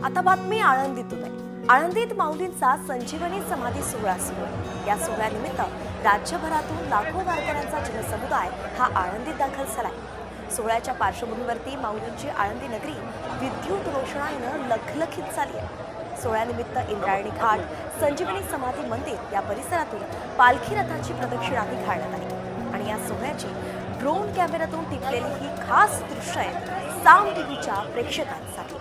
आता बातमी आळंदीतून आहे. आळंदीत माऊलींचा संजीवनी समाधी सोहळा सुरू आहे. या सोहळ्यानिमित्त राज्यभरातून लाखो वारकऱ्यांचा जनसमुदाय हा आळंदीत दाखल झालाय. सोहळ्याच्या पार्श्वभूमीवरती माऊलींची आळंदी नगरी विद्युत रोषणाईनं लखलखीत झाली आहे. सोहळ्यानिमित्त इंद्रायणी घाट, संजीवनी समाधी मंदिर या परिसरातून पालखी रथाची प्रदक्षिणाही घालण्यात आली आणि या सोहळ्याची ड्रोन कॅमेऱ्यातून टिपलेली ही खास दृश्य आहेत साम टीव्हीच्या प्रेक्षकांसाठी.